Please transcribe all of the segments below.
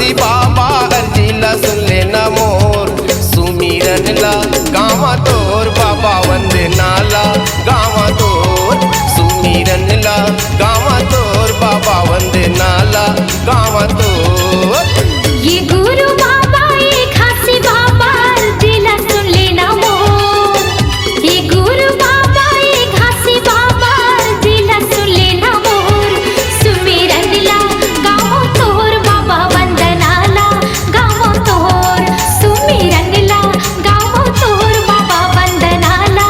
घासी बाबा अर्जीला सुन लेना मोर, सुमिरन ला गावा तोर बाबा वंदनाला गावा तोर, सुमिरन ला गावा तोर बाबा वंदनाला गावा तोर। ये गुरु बाबा ये घासी बाबा अर्जीला सुन लेना मोर, ये गुरु बाबा ये घासी बाबा अर्जीला सुन लेना मोर, सुमिरन ला गावो तोर बाबा वंदनाला गावो तोर, सुमिरन ला गावो तोर बाबा वंदनाला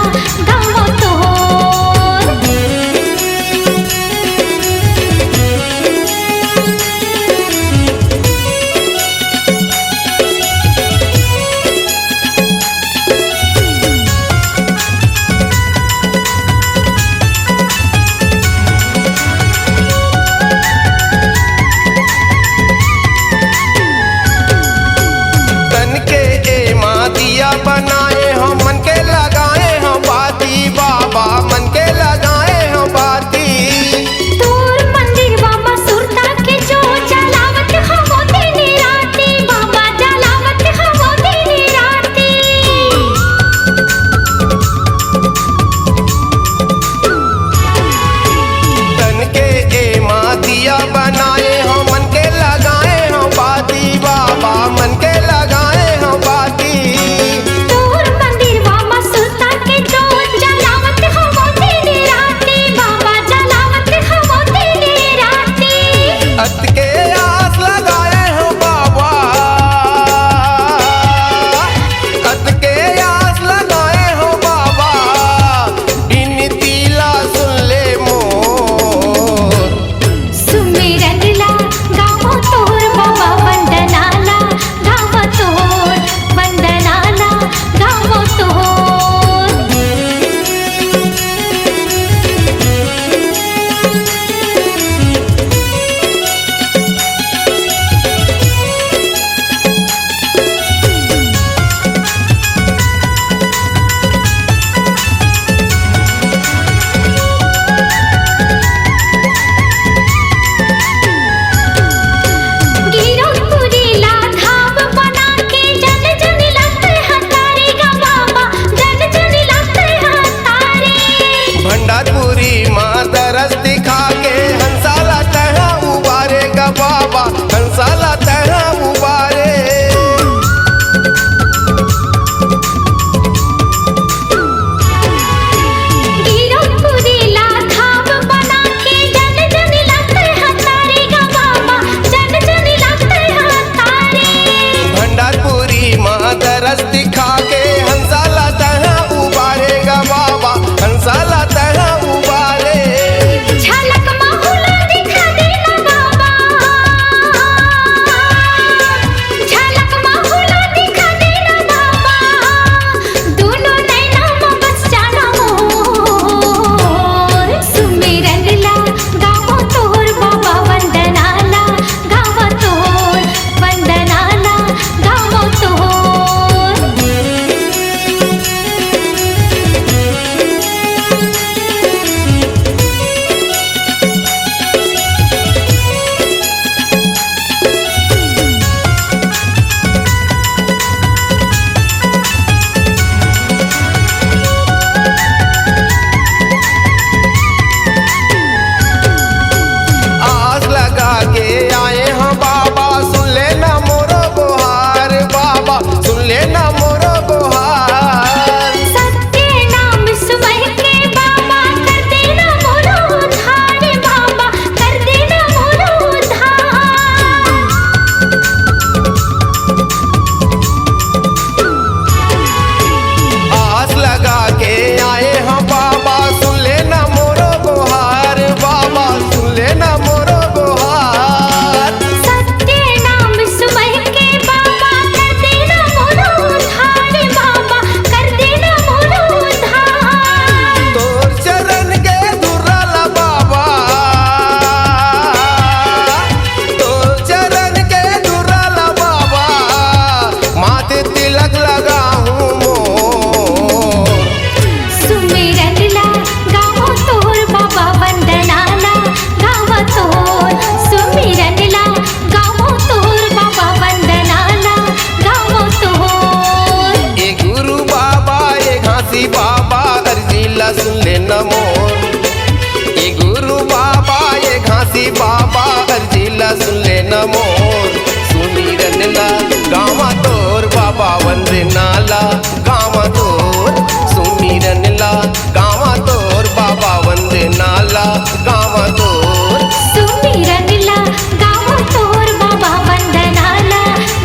वंदनाला गावा तोर सुमिरन ला गावा तोर बाबा वंदनाला गावा तोर सुमिरन ला गावो तोर बाबा वंदनाला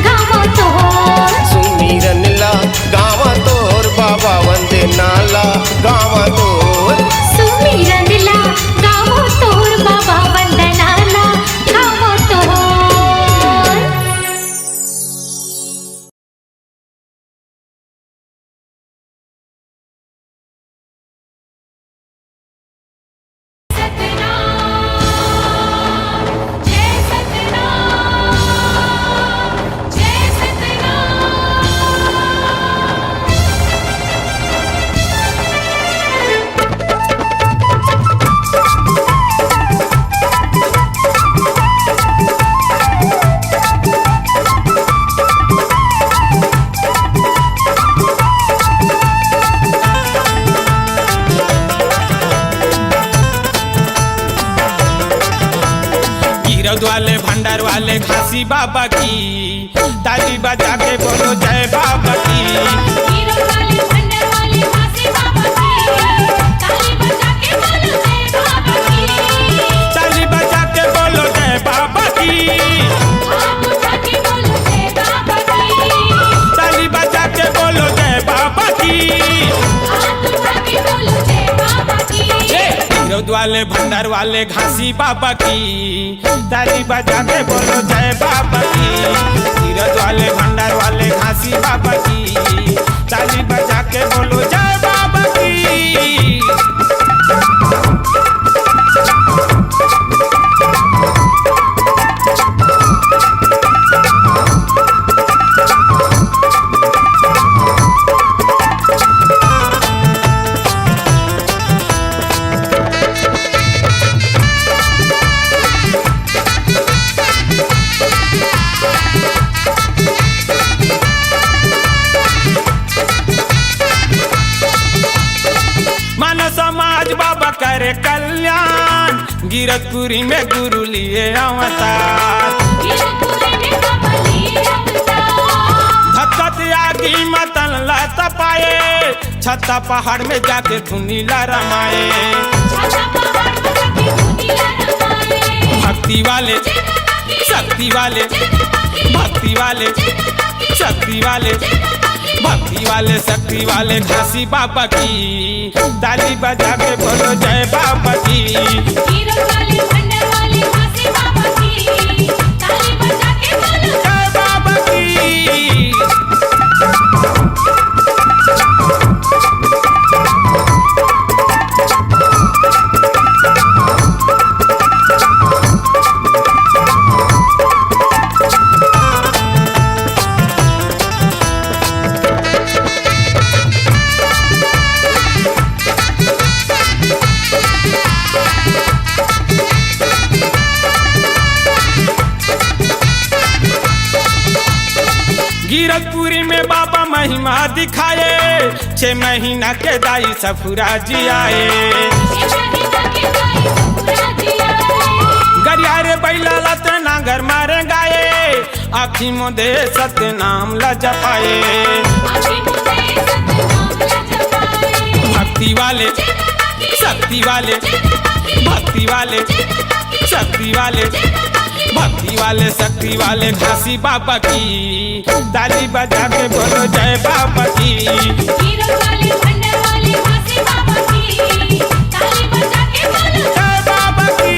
गावो तोर सुमिरन ला गावा तोर बाबा वंदनाला गावा तोर सुमिरन ला गावो तोर बाबा वंदनाला गावो तोर सतनाम जय सतनाम जय सतनाम गिरौद वाले भंडार वाले खासी बाबा की ताली बजा के बोलो जय बाबा की। हीरो वाले भंडार वाले खासी बाबा की ताली बजा के बोलो जय बाबा की ताली बजा के बोलो जय बाबा की। हाथ उठा के बोलो जय बाबा की ताली बजा के बोलो जय बाबा की। हाथ उठा के बोलो जय बाबा की गिरौद वाले भंडार वाले घासी बाबा की ताली बजा के बोलो जय बाबा की। गिरौद वाले भंडार वाले घासी बाबा की ताली बजा के बोलो जय बाबा की। मानव समाज बाबा करे कल्याण गिरतपुरी में गुरु लिए अवतार। गिरपुरी में बाबा लिए अवतार धक्कत आगी मतन लत पाए छत्ता पहाड़ में जाके धुनीला रमाए। छाता पहाड़ पर जाके दुनिया रमाए भक्ति वाले शक्ति वाले भक्ति वाले शक्ति वाले भक्ति वाले शक्ति वाले घासी बाबा की ताली बजा के बोलो जय बाबा की। हीरो वाले भंडार वाले खासी बाबा की ताली बजा के बोलो जय बाबा की। गिरतपुरी में बाबा महिमा दिखाए 6 महीना के दाई सफुरा जी आए। गरियारे बैला लत नागर मारे गाए आखी मोदे सत्य नाम ला जपाए। भक्ति वाले शक्ति वाले भक्ति वाले शक्ति वाले भक्ति वाले शक्ति वाले घासी बाबा की ताली बजा के बोलो जय बाबा की। हीरो वाले भंडार वाले खासी बाबा की ताली बजा के बोलो जय बाबा की।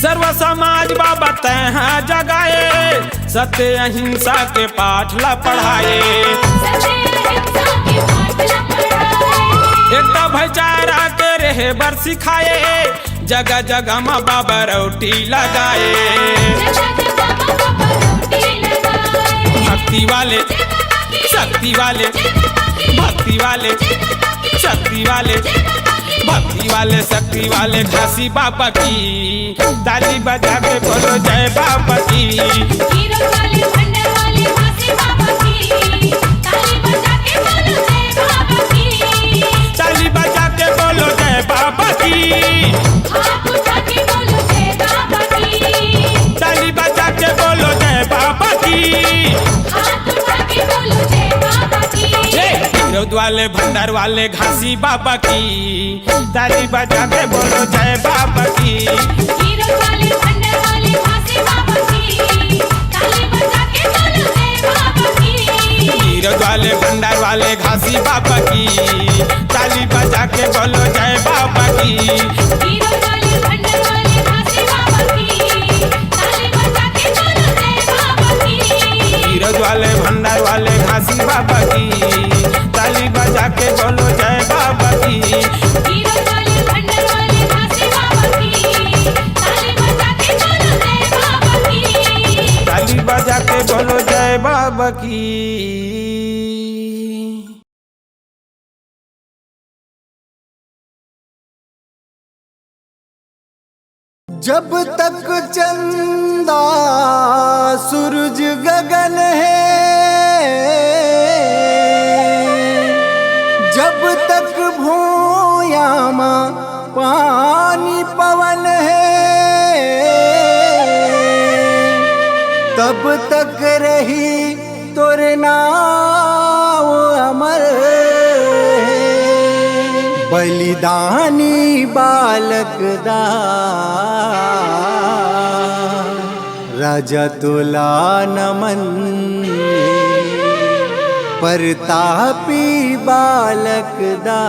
सर्व समाज बाबा तहाँ जगाए सत्य अहिंसा के पाठ ला पढ़ाए। एकता भाईचारा के रहे बर सिखाए जगह जगह माँ बाबा रोटी लगाए। भक्ति वाले शक्ति वाले भक्ति वाले शक्ति वाले भक्ति वाले शक्ति वाले घासी बाबा की ताली बजा के बोलो जय बाबा की। हीरो वाले भंडार वाले घासी बाबा की ताली बजा के बोलो जय बाबा की। ताली बजा के बोलो जय बाबा की। हाथ उठा के बोलो जय बाबा की। ताली बजा के बोलो जय बाबा की। हाथ उठा के बोलो जय बाबा की। हीरो वाले भंडार वाले घासी बाबा की ताली बजा के बोलो जय बाबा की। हीरो वाले भंडार वाले घासी बाबा की ताली बजा के बोलो जय बाबा की। हीरो वाले भंडार वाले घासी बाबा की ताली बजा के बोलो जय बाबा की। हीरो वाले भंडार वाले घासी बाबा की ताली बजा के बोलो जय बाबा की। हीरो वाले भंडार वाले घासी बाबा की ताली बजा के बोलो जय बाबा की। हीरो वाले भंडार वाले घासी बाबा की ताली बजा के बोलो जय बाबा की। ताली बजा के बोलो जय बाबा की। जब तक चंदा सूरज गगन है, जब तक भूयामा पानी पवन है, तब तक रही तोरे नाव अमर है। बलिदानी बालक दा राजा तोला नमन, परतापी बालक दास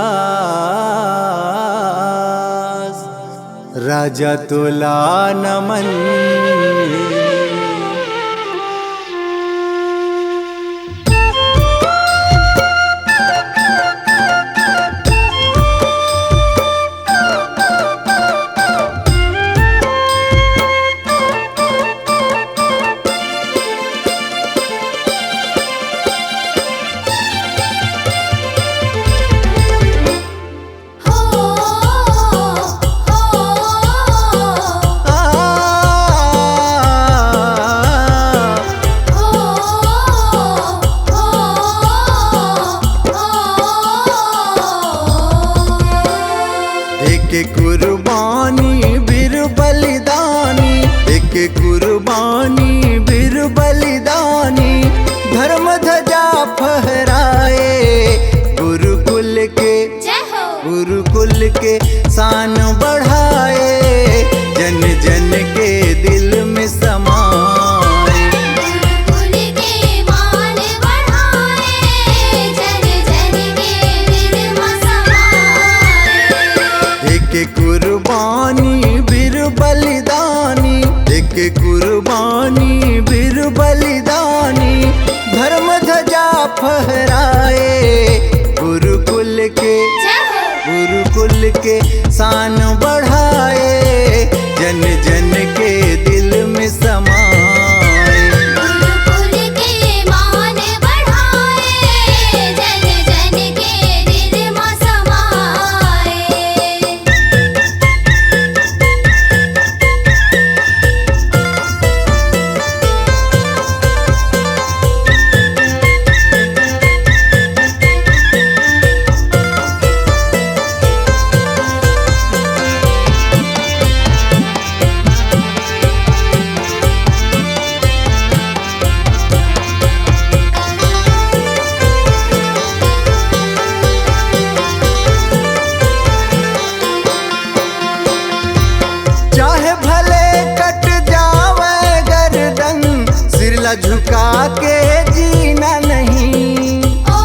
राजा तोला नमन। कुर्बानी बीर बलिदानी, एक कुर्बानी बीर बलिदानी, धर्म ध्वजा फहराए गुरुकुल के, गुरुकुल के शान बढ़ाए, जन जन के दिल में समाए। गुरुकुल के मान बढ़ाए, जन जन के दिल में समाए। एक कुर्बानी बीर बलिदानी, एक कुर्बानी बीर बलिदानी, धर्म ध्वजा फहराए गुरुकुल के, गुरुकुल के शान बढ़ाए, जन जन के दिल में समाए। गुरुकुल के मान बढ़ाए, जन जन के दिल में समाए। चाहे भले कट जावे गर्दन, सिरला झुका के जीना नहीं, ओ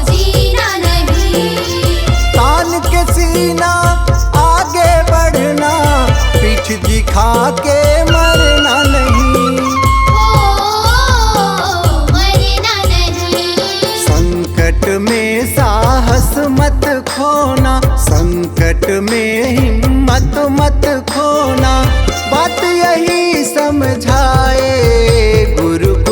जीना नहीं। तान के सीना आगे बढ़ना, पीठ दिखा के मरना नहीं, ओ मरना नहीं। संकट में साहस मत खोना, संकट में हिम्मत मत खोना, बात यही समझाए गुरुकुल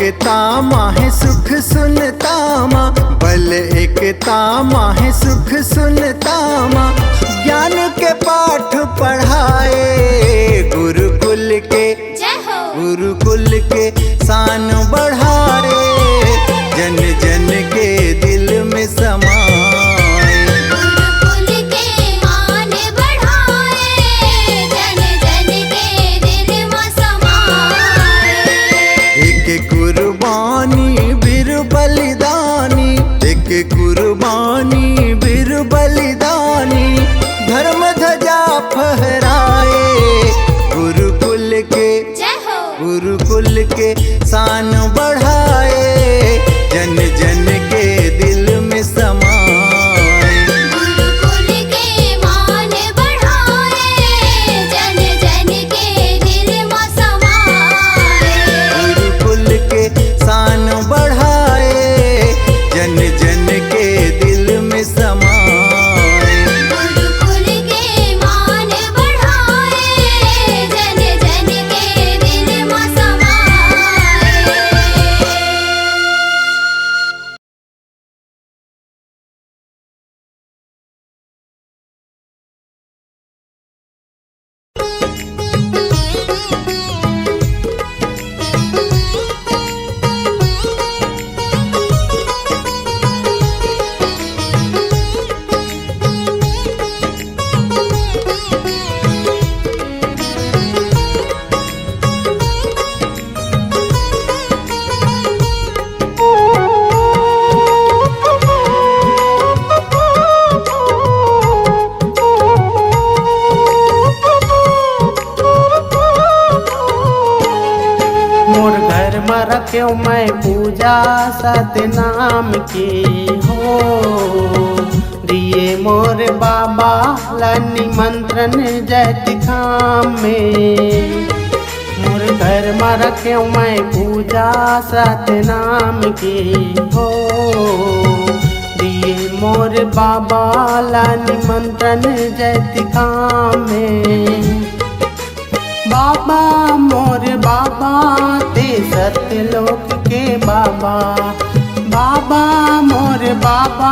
एकता माहे सुख सुनतामा, बल एकता माहे सुख सुनतामा। ज्ञान के पाठ पढ़ाए गुरुकुल के, गुरुकुल के शान बढ़ाए, जन जन के दिल में समाए। गुरुकुल के मान बढ़ाए, जन जन के दिल में समाए। एक कुर्बानी बीर बलिदानी, एक कुर्बानी बीर बलिदानी, धर्म ध्वजा फहराए गुरुकुल के, गुरुकुल के शान बढ़ाए, जन जन के दिल में समाए। गुरुकुल के मान बढ़ाए, जन जन के दिल में समाए। गुरुकुल के शान बढ़ाए, जन जन के दिल में समाए। गुरुकुल के मान बढ़ाए, जन जन के दिल में समाए। मोर घर में रख्यो मैं पूजा सतनाम की हो, दिए मोर बाबा ला निमंत्रण जैत काम में। मोर घर में रख्यो मैं पूजा सतनाम की हो, दिए मोर बाबा ला निमंत्रण जैत काम में। बाबा मोर बाबा ते सत्यलोक के बाबा, बाबा मोर बाबा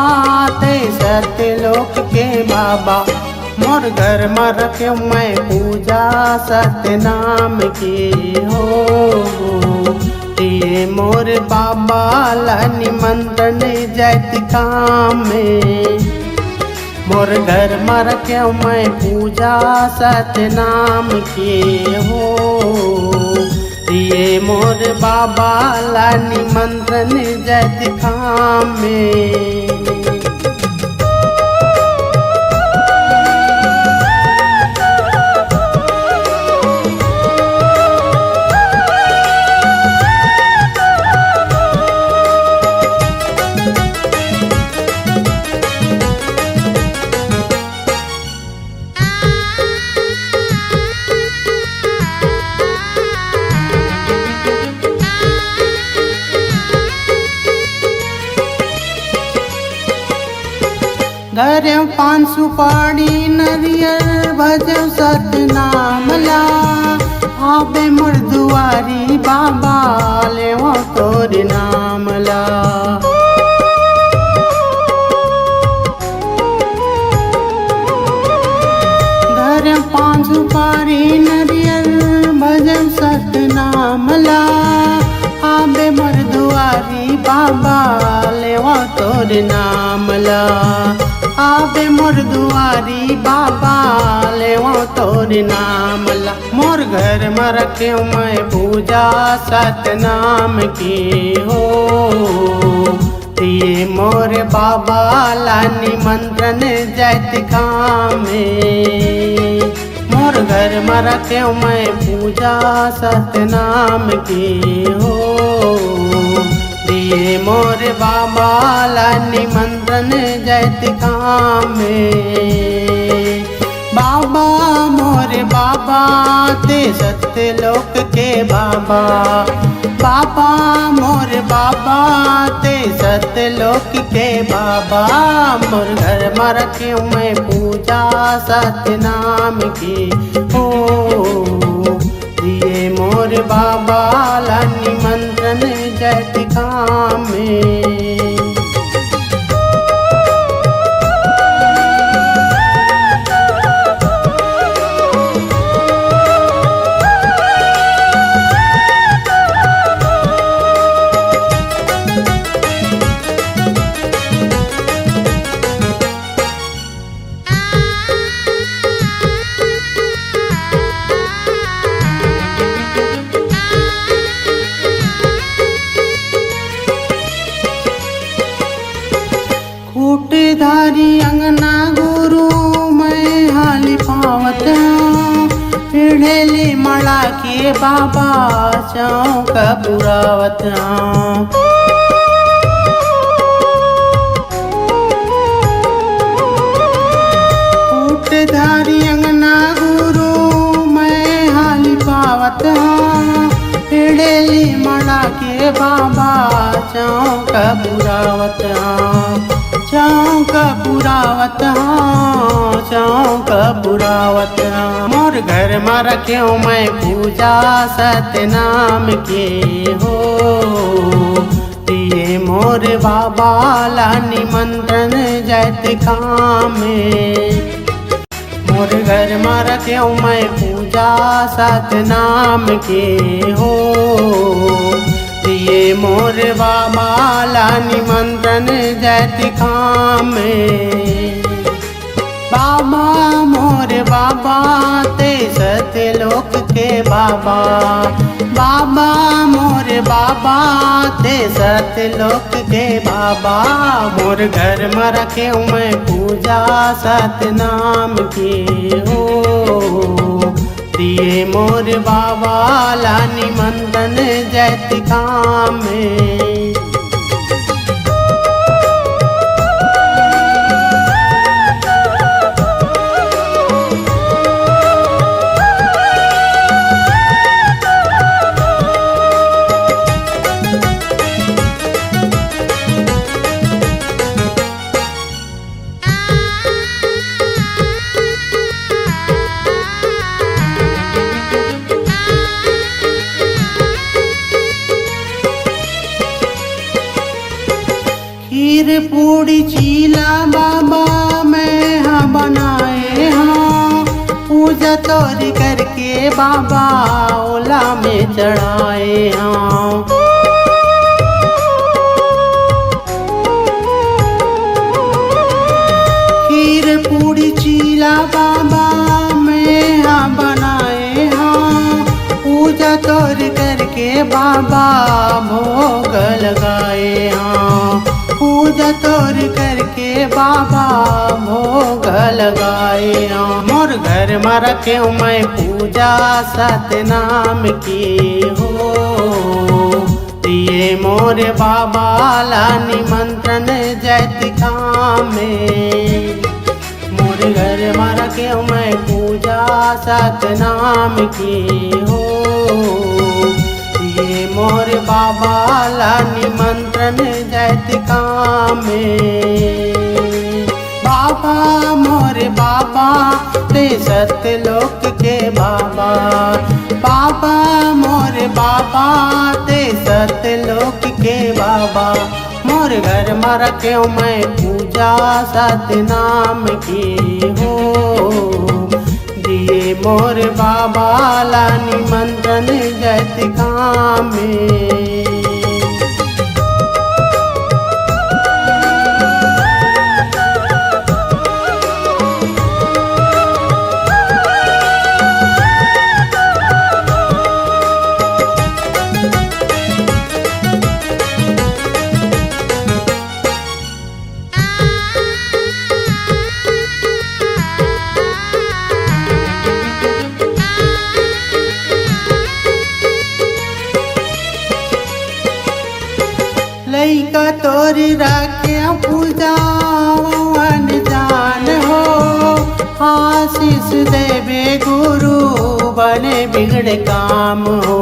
ते सत्यलोक के बाबा। मोर घर में रख्यो मैं पूजा सतनाम की हो, दिए मोर बाबा ला निमंत्रण जैत काम में। मोर घर में रख्यो मैं पूजा सतनाम की हो, दिए मोर बाबा ला निमंत्रण जैत काम में। घर पान सुपारी नरियर भजो सतनाम ला, आबे मोर दुआरी बाबा लेवो तोर नाम ला। घर पान सुपारी नरियर भजो सतनाम ला, आबे मोर दुआरी बाबा लेवो तोर नाम ला। आबे मोर दुआरी बाबा लेवो तोर नाम ला। मोर घर में रख्यो मैं पूजा सतनाम की हो, दिए मोर बाबा ला निमंत्रण जैत काम में। मोर घर में रख्यो मैं पूजा सतनाम की हो, दिए मोर बाबा ला निमंत्रण जैत काम में। बाबा मोर बाबा ते सत्यलोक के बाबा, बाबा मोर बाबा ते सत्यलोक के बाबा। मोर घर में रख्यो मैं पूजा सतनाम की हो, दिए मोर बाबा ला निमंत्रण जैत काम में। धारी अंगना गुरु मैं हाली पावत पीढ़ेली मड़ा के बाबा चौक बुरावत। धारी अंगना गुरु मैं हाली पावत पीढ़ेली मड़ा के बाबा चौक बुरावत। चौक बुरावत चौक बुरावत। मोर घर में रख्यो मैं पूजा सतनाम के हो दिए मोर बाबा ला निमंत्रण जैत काम में। मोर घर में रख्यो मैं पूजा सतनाम के हो दिए मोर बाबा ला निमंत्रण जैत काम में। बाबा मोर बाबा ते सतलोक के बाबा। बाबा मोर बाबा ते सतलोक के बाबा। मोर घर में रखे मैं पूजा सतनाम के हो दिए मोर बाबा ला निमंत्रण जैत काम में। खीर पूड़ी चीला बाबा मैं हाँ बनाए हाँ। पूजा तोरी करके बाबा ओला में चढ़ाए हाँ। खीर पूड़ी चीला बाबा मैं हाँ बनाए हाँ। पूजा तोरी करके बाबा भोग लगाए हाँ। पूजा तोर करके बाबा भोग लगाए मोर घर में रखे मैं पूजा सतनाम की हो दिए मोर बाबा ला निमंत्रण जैत काम में। मोर घर में रखे मैं पूजा सतनाम की हो दिए मोर बाबा ला निमंत्रण जैत काम में। बाबा मोर बाबा ते सतलोक के बाबा। बाबा मोर बाबा ते सतलोक के बाबा। मोर घर में रखे मैं पूजा सतनाम की हो दिए मोर बाबा ला निमंत्रण जैत काम में। लइका तोरी राखे पूजावन जान हो। आशीष देवे गुरु बने बिगड़ काम हो।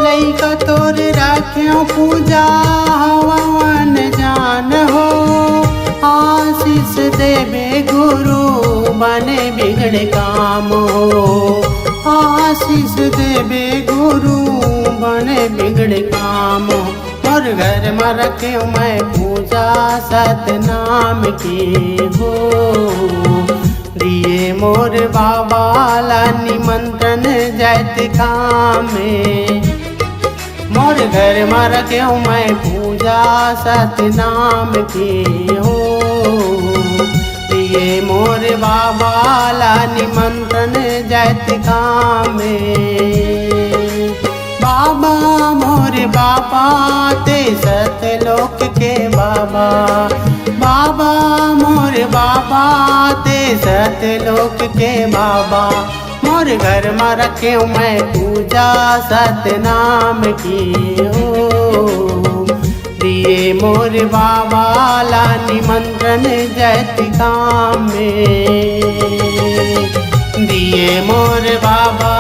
लइका तोरी राखे पूजावन जान हो। आशीष देवे गुरु बने बने बिगड़े काम हो। आशीष देवे गुरु बने बिगड़े काम हो। और घर में रखे मैं पूजा सतनाम की हो। दिए मोर बाबा ला निमंत्रण जात काम में। मोर घर में रखे मैं पूजा सतनाम की हो। दिए मोर बाबा ला निमंत्रण जात काम में। बाबा मोर बाबा ते सतलोक के बाबा। बाबा मोर बाबा ते सतलोक के बाबा। मोर घर में रखे मैं पूजा सतनाम की हो। दिए मोर बाबा ला निमंत्रण जात काम में। दिए मोर बाबा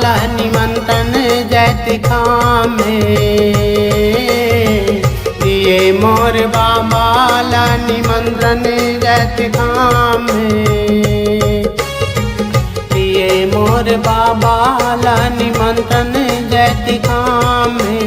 ला निमंत्रण जात काम में। दिए मोर बाबा ला निमंत्रण जात काम में। दिए मोर बाबा ला निमंत्रण जात काम में।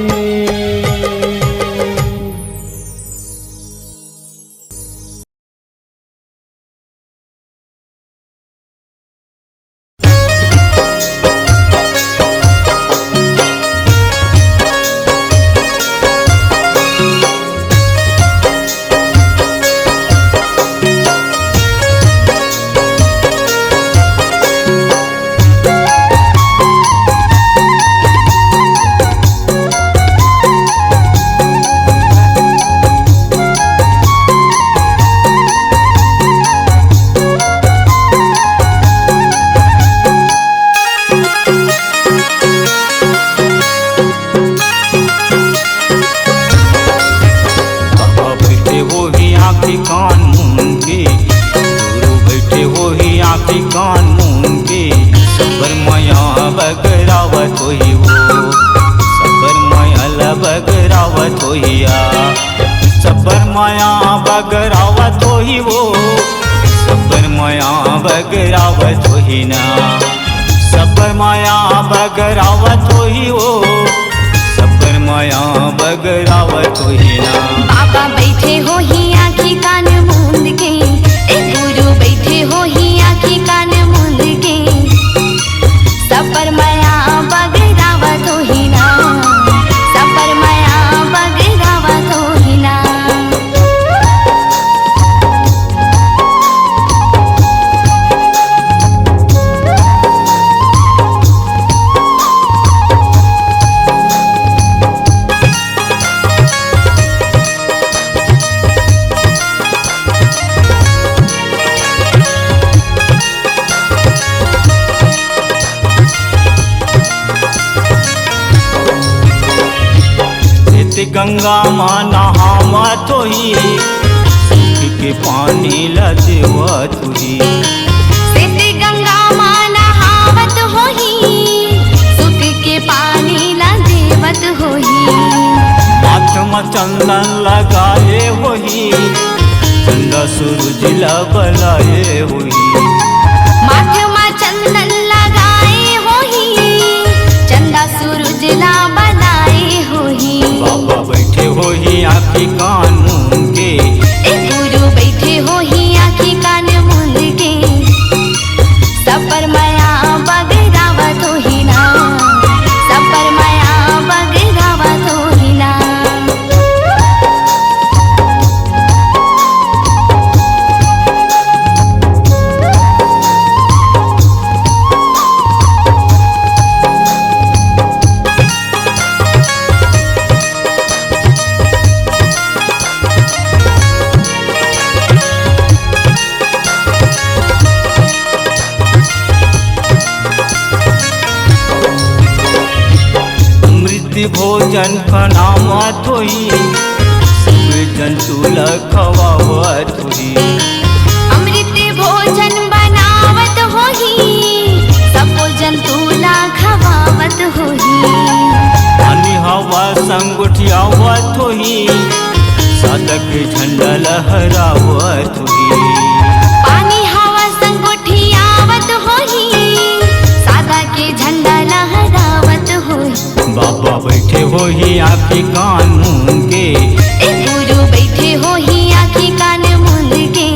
बगरावत होई वो सबर माया बगरावत होई ना। सबर माया बगरावत होई वो सबर माया बगरावत होई ना। बाबा बैठे हो ही आँखी कान मूंद के। गुरु बैठे हो ही आँखी कान मूंद के। सबर माया बगरावत होई ना। सबर माया बगरावत होई ना। गंगा माँ नहावत होई सुख के पानी लदेवत होई। गंगा माँ नहावत होई सुख के पानी लदेवत होई। माथ में चंदन लगाए होई चंदा सूरज लगाए होई। माथ में चंदन लगाए होई चंदा सूरज ला बनाए होई। बाबा बैठे होई आँखी कान मूंद के। गुरु बैठे होई आँखी कान मूंद के। सबर माया बगरावत होई ना। सबर माया बगरावत होई ना। भोजन खनावत होई सब जंतु खवावत होई। अमृत भोजन बनावत होई सब जंतु ला खवावत होई। पानी हवा संग उठियावत होई साधक झंडा लहरावत होई। पानी हवा संग उठियावत ही आखी कान मूंद के ए गुरु बैठे हो ही आँखी कान मूंद के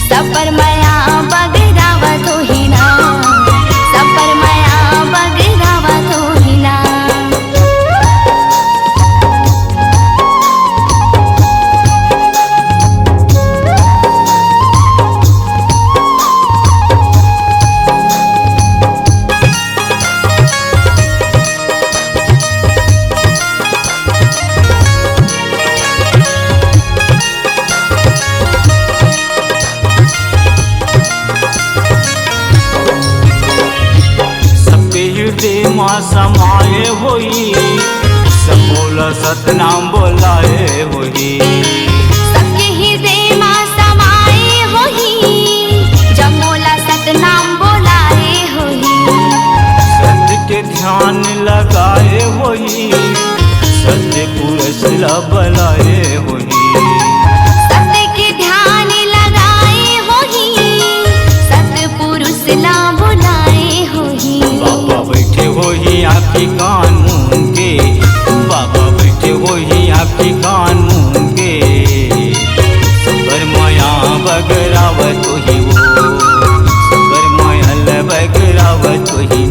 सपर माया बगरावा तो ही ना सपर माया बगरावा तो ही ना हृदय माँ समाये होई सब बोला सतनाम बोलाए होई सबके हृदय माँ समाए होही जब मोला सतनाम बोलाए होही सत्य के ध्यान लगाए होई सत्य पुरुष ला बलाए होई सत्य के ध्यान लगाए होही सत्य पुरुष ला बुलाए होही बाबा बैठे होई आखी कान मूंद के बाबा बैठे होई आखी कान मूंद के सबर माया बगरावत ही वो सबर माया बगरावत ही